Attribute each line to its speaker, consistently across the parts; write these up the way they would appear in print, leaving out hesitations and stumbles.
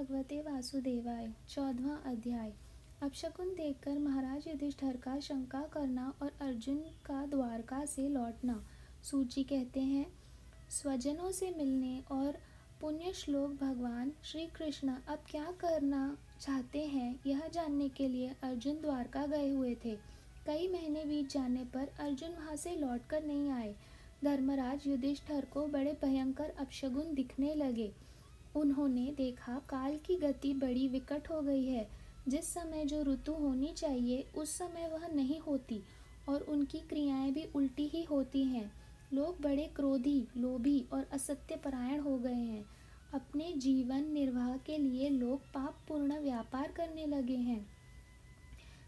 Speaker 1: भगवते वासुदेवाय। 14वां अध्याय। अपशकुन देखकर महाराज युधिष्ठिर का शंका करना और अर्जुन का द्वारका से लौटना। सूची कहते हैं, स्वजनों से मिलने और पुण्य श्लोक भगवान श्री कृष्ण अब क्या करना चाहते हैं यह जानने के लिए अर्जुन द्वारका गए हुए थे। कई महीने बीत जाने पर अर्जुन वहां से लौटकर नहीं आए। धर्मराज युधिष्ठिर को बड़े भयंकर अपशगुन दिखने लगे। उन्होंने देखा काल की गति बड़ी विकट हो गई है। जिस समय जो ऋतु होनी चाहिए उस समय वह नहीं होती और उनकी क्रियाएं भी उल्टी ही होती हैं। लोग बड़े क्रोधी, लोभी और असत्यपरायण हो गए हैं। अपने जीवन निर्वाह के लिए लोग पापपूर्ण व्यापार करने लगे हैं।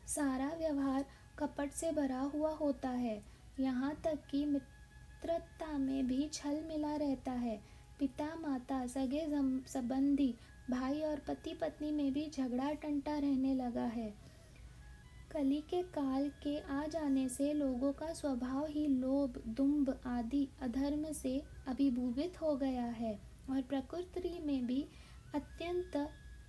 Speaker 1: सारा व्यवहार कपट से भरा हुआ होता है। यहाँ तक कि मित्रता में भी छल मिला रहता है। पिता माता, सगे संबंधी, भाई और पति पत्नी में भी झगड़ा टंटा रहने लगा है। कली के काल के आ जाने से लोगों का स्वभाव ही लोभ, दुंभ आदि अधर्म से अभिभूत हो गया है और प्रकृति में भी अत्यंत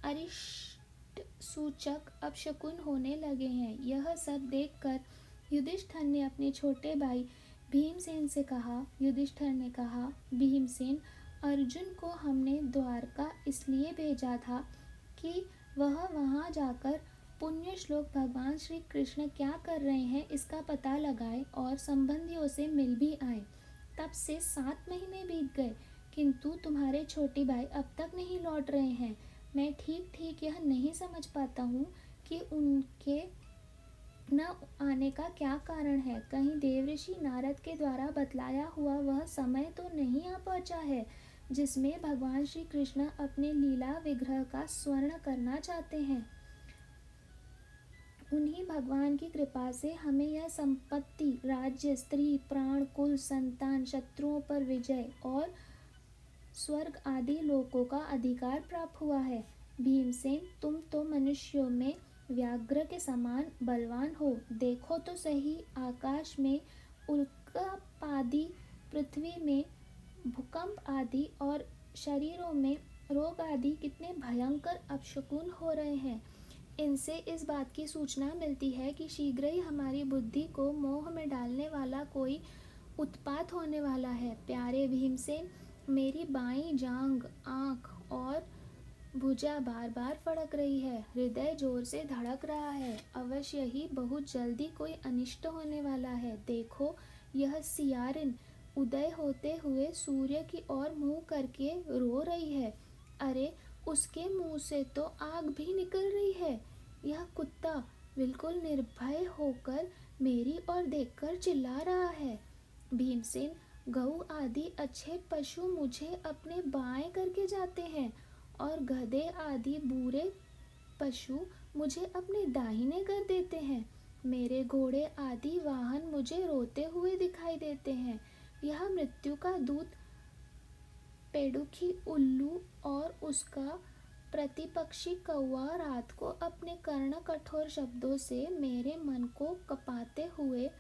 Speaker 1: अरिष्ट सूचक अपशकुन होने लगे हैं। यह सब देखकर युधिष्ठिर ने अपने छोटे भाई भीमसेन से कहा। युधिष्ठिर ने कहा, भीमसेन, अर्जुन को हमने द्वारका इसलिए भेजा था कि वह वहां जाकर पुण्य श्लोक भगवान श्री कृष्ण क्या कर रहे हैं इसका पता लगाए और संबंधियों से मिल भी आए। तब से 7 महीने बीत गए, किंतु तुम्हारे छोटे भाई अब तक नहीं लौट रहे हैं। मैं ठीक ठीक यह नहीं समझ पाता हूँ कि उनके न आने का क्या कारण है। कहीं देवऋषि नारद के द्वारा बतलाया हुआ वह समय तो नहीं आ पहुँचा है जिसमें भगवान श्री कृष्ण अपने लीला विग्रह का स्वर्ण करना चाहते हैं। उन्हीं भगवान की कृपा से हमें यह संपत्ति, राज्य, स्त्री, प्राण, कुल, संतान, शत्रुओं पर विजय और स्वर्ग आदि लोकों का अधिकार प्राप्त हुआ है। भीमसेन, तुम तो मनुष्यों में व्याघ्र के समान बलवान हो। देखो तो सही, आकाश में उल्काप आदि, पृथ्वी में भूकंप आदि और शरीरों में रोग आदि कितने भयंकर अपशकुन हो रहे हैं। इनसे इस बात की सूचना मिलती है कि शीघ्र ही हमारी बुद्धि को मोह में डालने वाला कोई उत्पात होने वाला है। प्यारे भीमसेन, मेरी बाईं जांघ, आँख और भुजा बार बार फड़क रही है। हृदय जोर से धड़क रहा है। अवश्य ही बहुत जल्दी कोई अनिष्ट होने वाला है। देखो, यह सियारिन उदय होते हुए सूर्य की ओर मुंह करके रो रही है। अरे, उसके मुंह से तो आग भी निकल रही है। यह कुत्ता बिल्कुल निर्भय होकर मेरी ओर देखकर चिल्ला रहा है। भीमसेन, गऊ आदि अच्छे पशु मुझे अपने बाएं करके जाते हैं और गधे आदि बुरे पशु मुझे अपने दाहिने कर देते हैं। मेरे घोड़े आदि वाहन मुझे रोते हुए दिखाई देते हैं। यह मृत्यु का दूत पेड़ुखी उल्लू और उसका प्रतिपक्षी कौवा रात को अपने कर्ण कठोर शब्दों से मेरे मन को कपाते हुए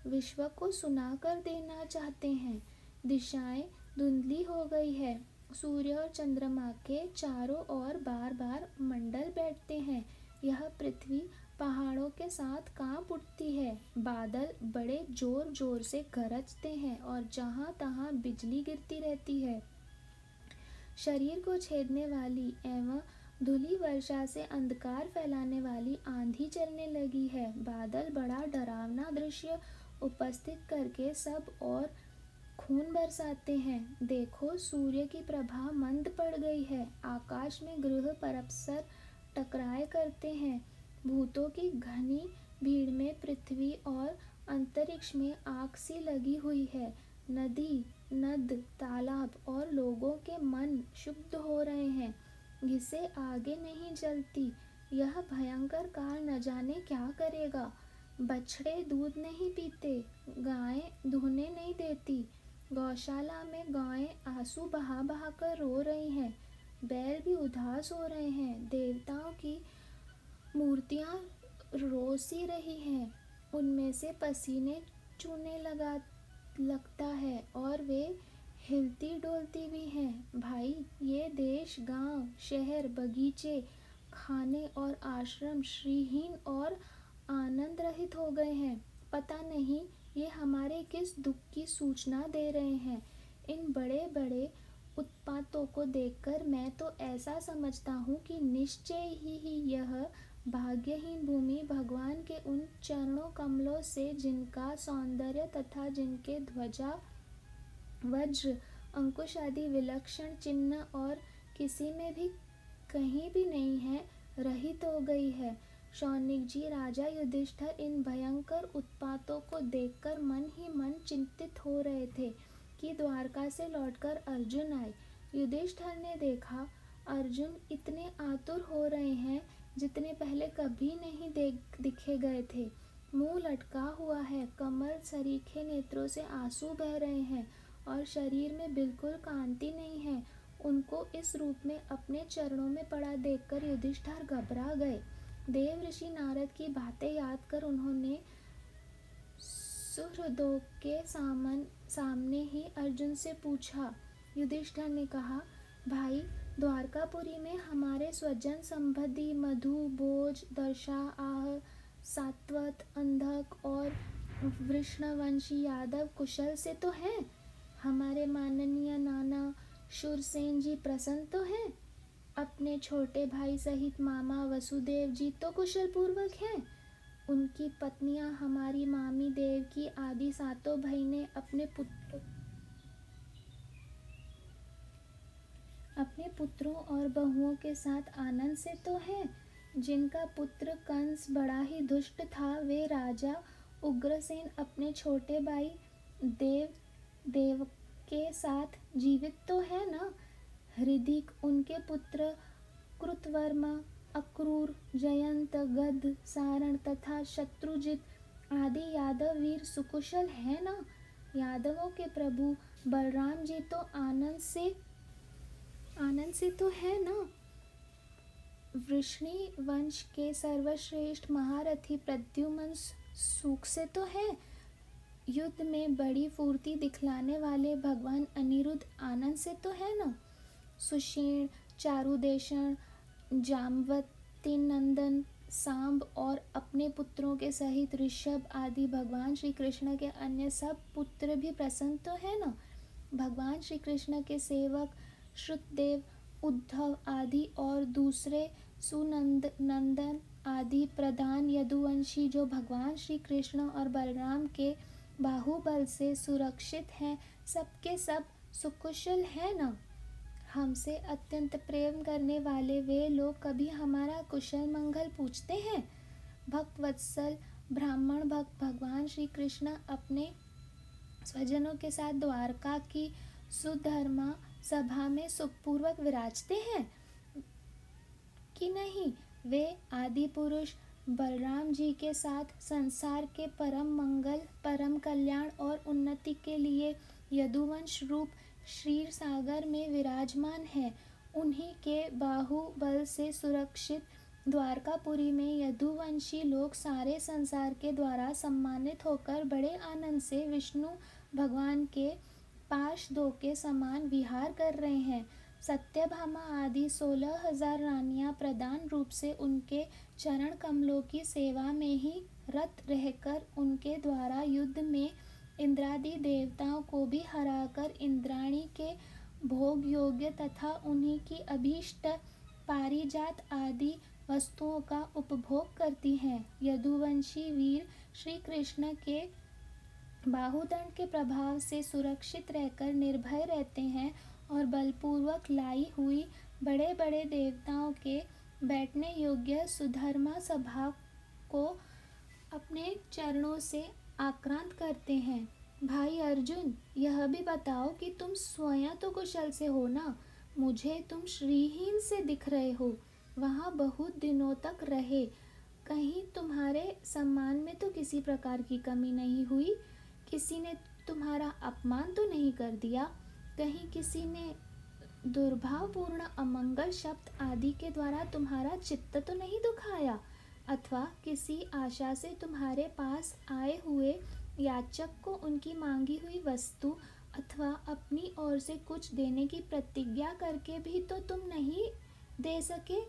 Speaker 1: विश्व को सुना कर देना चाहते हैं। दिशाएं धुंधली हो गई है। सूर्य और चंद्रमा के चारों ओर बार बार मंडल बैठते हैं। यह पृथ्वी पहाड़ों के साथ कांप उठती है। बादल बड़े जोर जोर से गरजते हैं और जहां तहां बिजली गिरती रहती है। शरीर को छेदने वाली एवं धूली वर्षा से अंधकार फैलाने वाली आंधी चलने लगी है। बादल बड़ा डरावना दृश्य उपस्थित करके सब और खून बरसाते हैं। देखो, सूर्य की प्रभा मंद पड़ गई है। आकाश में ग्रह परस्पर टकराए करते हैं। भूतों की घनी भीड़ में पृथ्वी और अंतरिक्ष में आग सी लगी हुई है। नदी, नद, तालाब और लोगों के मन शुद्ध हो रहे हैं। घिसे आगे नहीं चलती। यह भयंकर काल न जाने क्या करेगा। बछड़े दूध नहीं पीते, गायें दुहने नहीं देती। गौशाला में गायें आंसू बहा बहा कर रो रही हैं। बैल भी उदास हो रहे हैं। देवताओं की मूर्तियां रोसी रही हैं। उनमें से पसीने चूने लगता है और वे हिलती डोलती भी हैं। भाई, ये देश, गांव, शहर, बगीचे, खाने और आश्रम श्रीहीन और आनंद रहित हो गए हैं। पता नहीं ये हमारे किस दुख की सूचना दे रहे हैं। इन बड़े बड़े उत्पातों को देखकर मैं तो ऐसा समझता हूँ कि निश्चय ही यह भाग्यहीन भूमि भगवान के उन चरणों कमलों से, जिनका सौंदर्य तथा जिनके ध्वजा, वज्र, अंकुश आदि विलक्षण चिन्ह और किसी में भी कहीं भी नहीं है, रहित हो गई है। शौनक जी, राजा युधिष्ठिर इन भयंकर उत्पातों को देखकर मन ही मन चिंतित हो रहे थे कि द्वारका से लौटकर अर्जुन आए। युधिष्ठिर ने देखा, अर्जुन इतने आतुर हो रहे हैं जितने पहले कभी नहीं दिखे गए थे। मुंह लटका हुआ है, कमल सरीखे नेत्रों से आंसू बह रहे हैं और शरीर में बिल्कुल कांति नहीं है। उनको इस रूप में अपने चरणों में पड़ा देखकर युधिष्ठिर घबरा गए। देव ऋषि नारद की बातें याद कर उन्होंने सुहृदों के सामने ही अर्जुन से पूछा। युधिष्ठिर ने कहा, भाई, द्वारकापुरी में हमारे स्वजन संबंधी मधु, भोज, दर्शा, आह, सात्वत, अंधक और वृषणवंशी यादव कुशल से तो हैं। हमारे माननीय नाना शूरसेन जी प्रसन्न तो हैं। अपने छोटे भाई सहित मामा वसुदेव जी तो कुशल पूर्वक हैं। उनकी पत्नियां, हमारी मामी देवकी आदि सातों बहनें अपने पुत्रों और बहुओं के साथ आनंद से तो हैं। जिनका पुत्र कंस बड़ा ही दुष्ट था, वे राजा उग्रसेन अपने छोटे भाई देव के साथ जीवित तो है ना। हृदिक, उनके पुत्र कृतवर्मा, अक्रूर, जयंत, गद, सारण तथा शत्रुजित आदि यादव वीर सुकुशल है ना। यादवों के प्रभु बलराम जी तो आनंद से तो है ना। वृष्णि वंश के सर्वश्रेष्ठ महारथी प्रद्युम्न सुख से तो है। युद्ध में बड़ी फुर्ती दिखलाने वाले भगवान अनिरुद्ध आनंद से तो है ना। सुषेण, चारुदेशन, जाम्बवती नंदन, सांब और अपने पुत्रों के सहित ऋषभ आदि भगवान श्री कृष्ण के अन्य सब पुत्र भी प्रसन्न तो है ना। भगवान श्री कृष्ण के सेवक श्रुतदेव, उद्धव आदि और दूसरे सुनंदन आदि प्रधान यदुवंशी जो भगवान श्री कृष्ण और बलराम के बाहुबल से सुरक्षित हैं, सबके सब सुकुशल है ना। हमसे अत्यंत प्रेम करने वाले वे लोग कभी हमारा कुशल मंगल पूछते हैं। भक्तवत्सल ब्राह्मण भक्त भगवान श्री कृष्ण अपने स्वजनों के साथ द्वारका की सुधर्मा सभा में सुखपूर्वक विराजते हैं कि नहीं। वे आदि पुरुष बलराम जी के साथ संसार के परम मंगल, परम कल्याण और उन्नति के लिए यदुवंश रूप क्षीर सागर में विराजमान है। उन्हीं के बाहुबल से सुरक्षित द्वारकापुरी में यदुवंशी लोग सारे संसार के द्वारा सम्मानित होकर बड़े आनंद से विष्णु भगवान के पार्षदों के समान विहार कर रहे हैं। सत्यभामा आदि 16,000 रानियां प्रधान रूप से उनके चरण कमलों की सेवा में ही रत रहकर उनके द्वारा युद्ध में इंद्रादि देवताओं को भी हराकर इंद्राणी के भोग योग्य तथा उन्हीं की अभीष्ट पारिजात आदि वस्तुओं का उपभोग करती हैं। यदुवंशी वीर श्री कृष्ण के बाहुदंड के प्रभाव से सुरक्षित रहकर निर्भय रहते हैं और बलपूर्वक लाई हुई बड़े बड़े देवताओं के बैठने योग्य सुधर्मा सभा को अपने चरणों से आक्रांत करते हैं। भाई अर्जुन, यह भी बताओ कि तुम स्वयं तो कुशल से हो ना। मुझे तुम श्रीहीन से दिख रहे हो। वहाँ बहुत दिनों तक रहे, कहीं तुम्हारे सम्मान में तो किसी प्रकार की कमी नहीं हुई। किसी ने तुम्हारा अपमान तो नहीं कर दिया। कहीं किसी ने दुर्भावपूर्ण अमंगल शब्द आदि के द्वारा तुम्हारा चित्त तो नहीं दुखाया, अथवा किसी आशा से तुम्हारे पास आए हुए याचक को उनकी मांगी हुई वस्तु अथवा अपनी ओर से कुछ देने की प्रतिज्ञा करके भी तो तुम नहीं दे सके।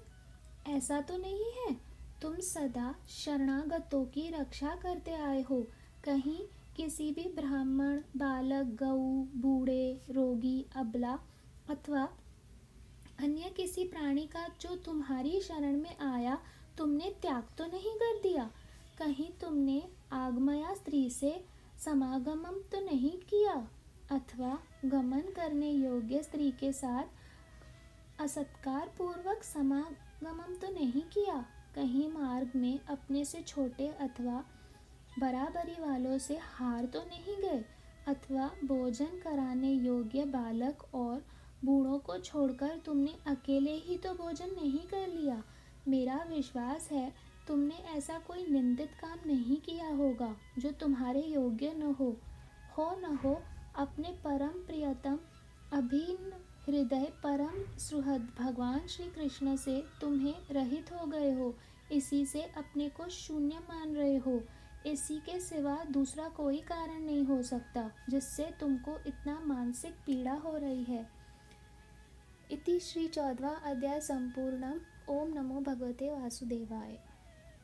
Speaker 1: ऐसा तो नहीं है? तुम सदा शरणागतों की रक्षा करते आए हो। कहीं किसी भी ब्राह्मण, बालक, गऊ, बूढ़े, रोगी, अबला अथवा अन्य किसी प्राणी का जो तुम्हारी शरण में आया तुमने त्याग तो नहीं कर दिया। कहीं तुमने आगमया स्त्री से समागमन तो नहीं किया अथवा गमन करने योग्य स्त्री के साथ असत्कार पूर्वक समागमन तो नहीं किया। कहीं मार्ग में अपने से छोटे अथवा बराबरी वालों से हार तो नहीं गए अथवा भोजन कराने योग्य बालक और बूढ़ों को छोड़कर तुमने अकेले ही तो भोजन नहीं कर लिया। मेरा विश्वास है तुमने ऐसा कोई निंदित काम नहीं किया होगा जो तुम्हारे योग्य न हो न हो। अपने परम प्रियतम अभिन्न हृदय परम सुहृद भगवान श्री कृष्ण से तुम्हें रहित हो गए हो। इसी से अपने को शून्य मान रहे हो। इसी के सिवा दूसरा कोई कारण नहीं हो सकता जिससे तुमको इतना मानसिक पीड़ा हो रही है। इति श्री 14वां अध्याय संपूर्णम। ओम नमो भगवते वासुदेवाय।